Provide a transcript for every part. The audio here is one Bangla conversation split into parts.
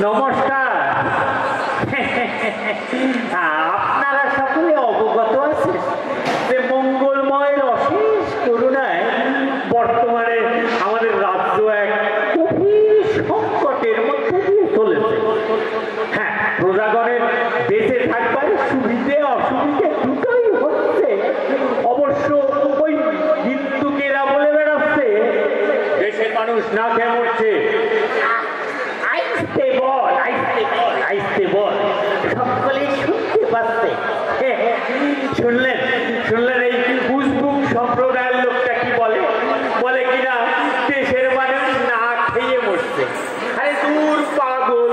নমস্কার। আপনারা সকলে অবগত আছেন যে মঙ্গলময়ের অশেষ করুণায় বর্তমানে আমাদের রাজ্য এক গভীর সংকটের মধ্যে দিয়ে চলেছে। হ্যাঁ, প্রজাগণের বেঁচে থাকবার সুবিধে অসুবিধে দুটোই হচ্ছে। অবশ্য ওই হিন্দুকেরা বলে বেড়াচ্ছে দেশের মানুষ না খেয়ে মরছে। সকলে শুনতে পাচ্ছে। শুনলেন শুনলেন এই উজবুক সম্প্রদায়ের লোকটা কি বলে? বলে কিনা দেশের মানুষ না খেয়ে মরছে। আরে দূর পাগল,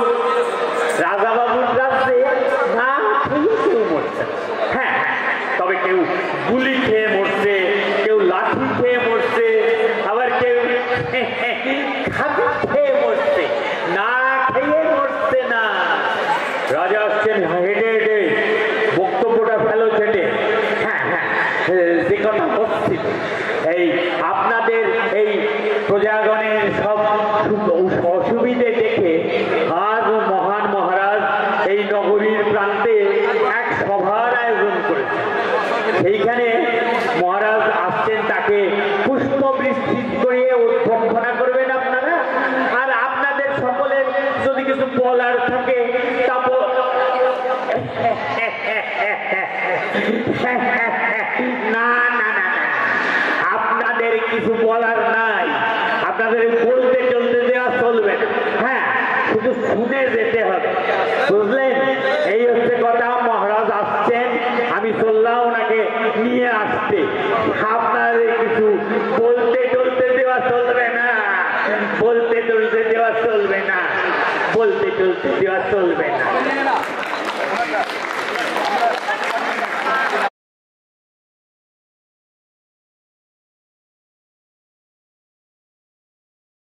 রাজাবাবুর রাজ্যে না খেয়ে কেউ মরছে। হ্যাঁ, তবে কেউ গুলি খেয়ে মরছে, কেউ লাঠি খেয়ে মরছে, আবার কেউ খাদ্য খেয়ে মরছে, না খেয়ে মরছে না। রাজা আসছেন হেঁটে হেঁটে, বক্তব্যটা ফেলো ছেটে। হ্যাঁ হ্যাঁ, যে কথা হচ্ছিল, এই আপনাদের এই প্রজাগণের সব অসুবিধে দেখে আজ মহান মহারাজ এই নগরীর প্রান্তে এক সভার আয়োজন করেছে। সেইখানে মহারাজ আসছেন, তাকে পুষ্প বৃষ্টি করিয়ে অভ্যর্থনা করবেন আপনারা। আর আপনাদের সকলের যদি কিছু বলার থাকে তা না না না, আপনাদের কিছু বলার নাই, আপনাদের বলতে চলতে দেওয়া চলবে না। হ্যাঁ, শুধু শুনে যেতে হবে, বুঝলেন? এই হচ্ছে কথা। মহারাজ আসছেন, আমি চললাম ওনাকে নিয়ে আসতে। আপনাদের কিছু বলতে চলতে দেওয়া চলবে না, বলতে চলতে দেওয়া চলবে না, বলতে চলতে দেওয়া চলবে না।